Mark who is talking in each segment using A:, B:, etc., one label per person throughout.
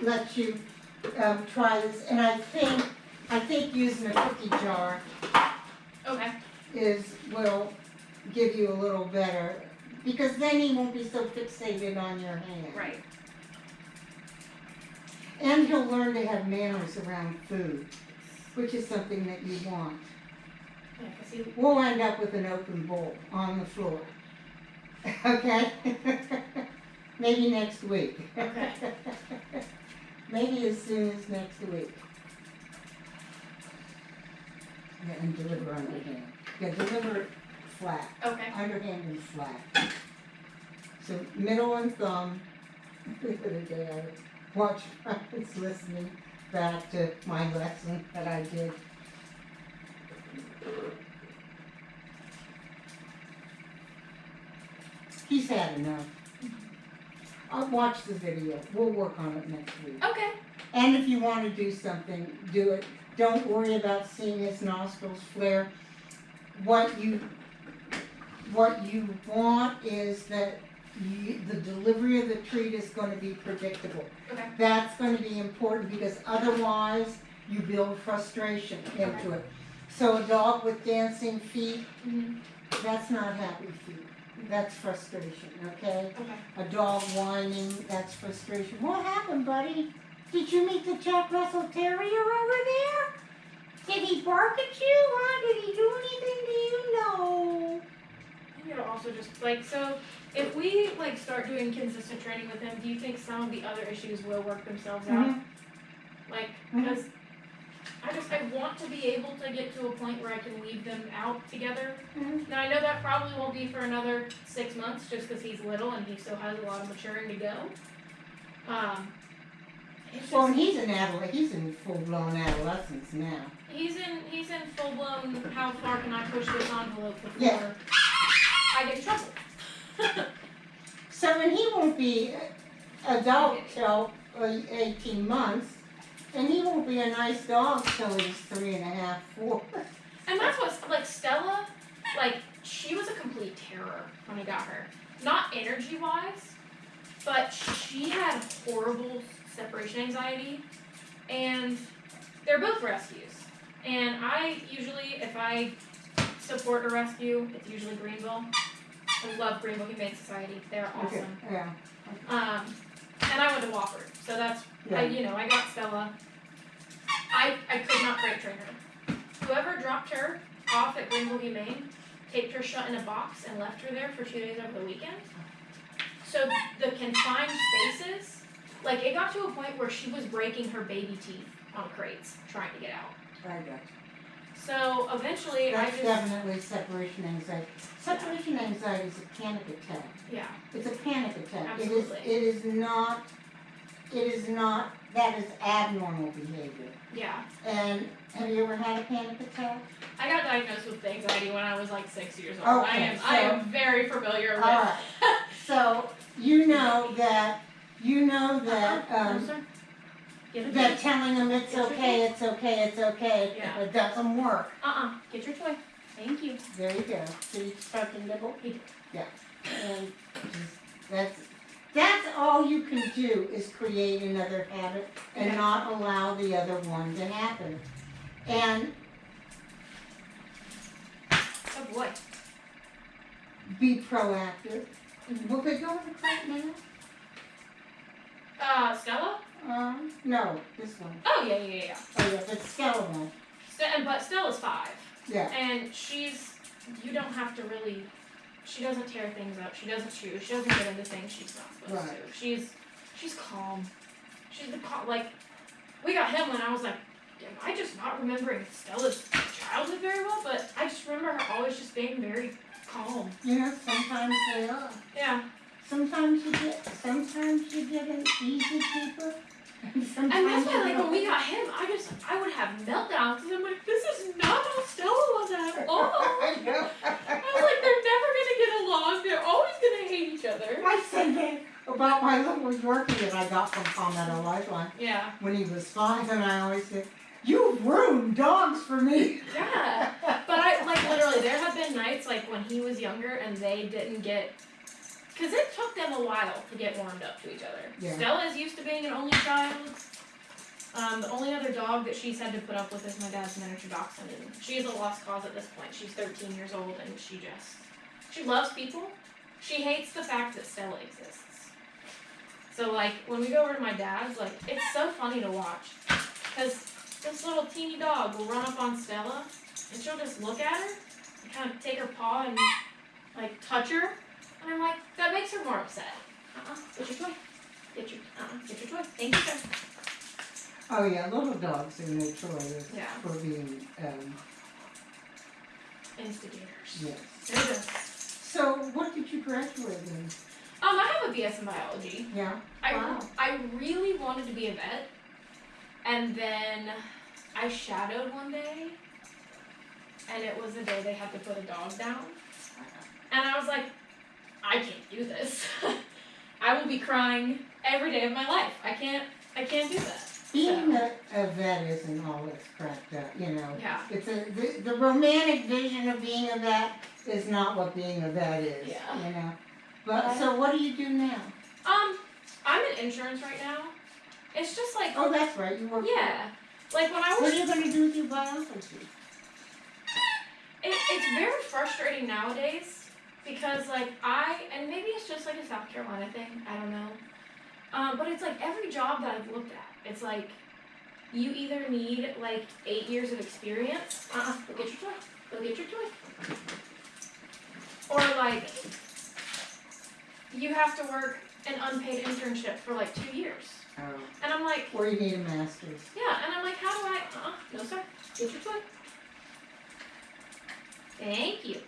A: let you try this, and I think using a cookie jar
B: Okay.
A: will give you a little better, because then he won't be so fixated on your hand.
B: Right.
A: And he'll learn to have manners around food, which is something that you want.
B: Yeah, 'cause he,
A: We'll end up with an open bowl on the floor. Okay? Maybe next week.
B: Okay.
A: Maybe as soon as next week. Yeah, and deliver underhand. Yeah, deliver flat.
B: okay.
A: Underhand and flat. So middle and thumb. The other day I watched, I was listening back to my lesson that I did. He's had enough. I'll watch the video. We'll work on it next week.
B: Okay.
A: And if you want to do something, do it. Don't worry about seeing his nostrils flare. What you want is that the delivery of the treat is going to be predictable.
B: Okay.
A: That's going to be important, because otherwise you build frustration into it. So a dog with dancing feet,
B: Mm-hmm.
A: that's not happy feet. That's frustration, okay?
B: Okay.
A: A dog whining, that's frustration. What happened, buddy? Did you meet the Jack Russell Terrier over there? Did he bark at you? Huh? Did he do anything to you? No.
B: I think it'll also just, like, so if we, like, start doing consistent training with him, do you think some of the other issues will work themselves out?
A: Mhm.
B: Like,
A: Mhm.
B: because I want to be able to get to a point where I can leave them out together.
A: Mhm.
B: Now, I know that probably won't be for another 6 months, just because he's little and he still has a lot of maturing to go. It's
A: Well, and
B: just,
A: he's an adolescent. He's in full-blown adolescence now.
B: he's in full blown. How far can I push this envelope before
A: Yeah.
B: I get in trouble?
A: So, and he won't be adult till 18 months, and he won't be a nice dog till he's 3.5, 4.
B: And that's what's, like, Stella, like, she was a complete terror when I got her. Not energy-wise, but she had horrible separation anxiety, and they're both rescues. And I usually, if I support a rescue, it's usually Greenville. I love Greenville Humane Society. They're awesome.
A: Okay, yeah.
B: And I went to Wofford, so that's,
A: Yeah.
B: I got Stella. I could not crate train her. Whoever dropped her off at Greenville Humane taped her shut in a box and left her there for 2 days over the weekend. So the confined spaces, like, it got to a point where she was breaking her baby teeth on crates trying to get out.
A: I got you.
B: So eventually
A: That's definitely separation anxiety. Separation anxiety is a panic attack.
B: yeah.
A: It's a panic attack.
B: Absolutely.
A: It is not, that is abnormal behavior.
B: Yeah.
A: And have you ever had a panic attack?
B: I got diagnosed with anxiety when I was like 6 years old.
A: Okay,
B: I am very familiar with.
A: Alright, so you know that,
B: No, sir. Get a
A: that
B: toy.
A: telling them it's okay, it's okay, it's okay,
B: Yeah.
A: it doesn't work.
B: Get your toy. Thank you.
A: There you go. So you start to nibble?
B: He did.
A: Yeah. And that's all you can do, is create another habit and
B: Okay.
A: not allow the other one to happen. And
B: Oh boy.
A: be proactive.
B: Mhm.
A: Will they go in the crate now?
B: Stella?
A: No, this one.
B: Oh yeah.
A: Oh yeah, that's Stella one.
B: But Stella's 5,
A: Yeah.
B: and you don't have to really. She doesn't tear things up. She doesn't chew. She doesn't get into things she's not supposed
A: Right.
B: to. She's calm. She's the calm. Like, we got him when I was like, am I just not remembering Stella's childhood very well? But I just remember her always just being very calm.
A: You know, sometimes they are.
B: Yeah.
A: Sometimes you get an easy keeper. And
B: And that's why, like, when we got him, I would have meltdowns because I'm like, this is not how Stella was at all.
A: I know.
B: I was like, they're never gonna get along. They're always gonna hate each other.
A: I said that about my little Yorkie that I got from Palmetto Lifeline
B: Yeah.
A: when he was 5, and I always said, "You've ruined dogs for me."
B: Yeah. But I, like, literally, there have been nights, like, when he was younger and they didn't get because it took them a while to get warmed up to each other.
A: Yeah.
B: Stella's used to being an only child. The only other dog that she's had to put up with is my dad's miniature dachshund, and she is a lost cause at this point. She's 13 years old, and she loves people. She hates the fact that Stella exists. So, like, when we go over to my dad's, like, it's so funny to watch, because this little teeny dog will run up on Stella, and she'll just look at her, and kind of take her paw and, like, touch her, and I'm like, that makes her more upset. Get your toy. Get your toy. Thank you, sir.
A: Oh yeah, little dogs are notorious
B: Yeah.
A: for being,
B: Instigators.
A: yes.
B: There you go.
A: So what did you graduate in?
B: I have a BS in biology.
A: Yeah.
B: I really wanted to be a vet, and then I shadowed one day, and it was the day they had to put a dog down, and I was like, I can't do this. I will be crying every day of my life. I can't do that.
A: Being a vet isn't all it's cracked up, you know.
B: Yeah.
A: It's the romantic vision of being a vet is not what being a vet is,
B: Yeah.
A: you know. But so what do you do now?
B: I'm in insurance right now. It's just like,
A: Oh, that's right, you work.
B: yeah, like when I
A: What
B: was,
A: are you going to do with your biology?
B: it's very frustrating nowadays because like and maybe it's just like a South Carolina thing, I don't know. But it's like every job that I've looked at, it's like you either need like 8 years of experience, go get your toy, or like you have to work an unpaid internship for like 2 years.
A: Oh.
B: And I'm like,
A: Or you need a master's.
B: yeah, and I'm like, how do I, no sir, get your toy. Thank you.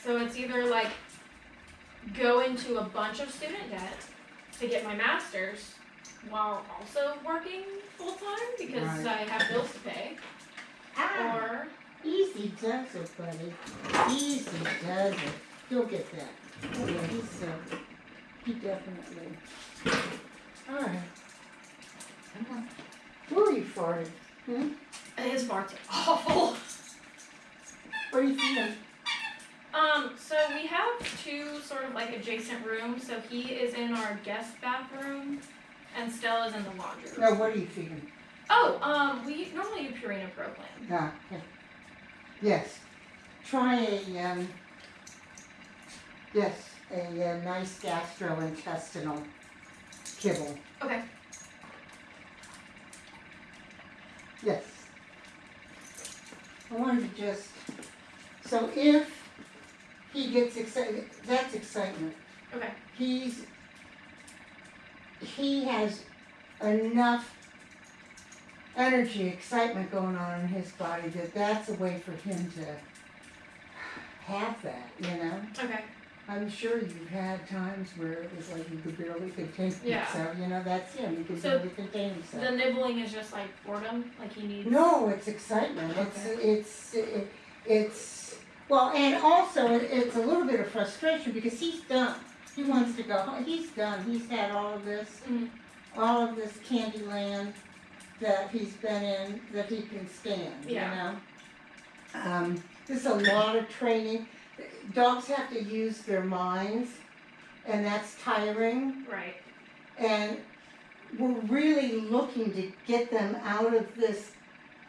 B: So it's either like go into a bunch of student debt to get my master's while also working full time because
A: Right.
B: I have bills to pay, or
A: Easy does it, buddy. Easy does it. You'll get that. Oh, yeah, he definitely. All right. Come on. Where are you farting? Hmm?
B: his farts are awful.
A: What are you feeling?
B: So we have two sort of like adjacent rooms. So he is in our guest bathroom, and Stella's in the laundry room.
A: No, what are you feeling?
B: Oh, we normally do Purina Pro Plan.
A: Ah, okay. Yes. Try a nice gastrointestinal kibble.
B: Okay.
A: Yes. I wanted to just, so if he gets excited, that's excitement.
B: Okay.
A: He has enough energy, excitement going on in his body that's a way for him to have that, you know?
B: Okay.
A: I'm sure you've had times where it was like you could barely contain
B: Yeah.
A: yourself, you know, that's him, he could
B: So
A: barely contain himself.
B: The nibbling is just like boredom, like he needs.
A: No, it's excitement.
B: Okay.
A: It's well, and also it's a little bit of frustration because he's done. He wants to go home. He's done. He's had all of this candy land that he's been in that he can stand.
B: Yeah.
A: You know, there's a lot of training. Dogs have to use their minds, and that's tiring.
B: Right.
A: And we're really looking to get them out of this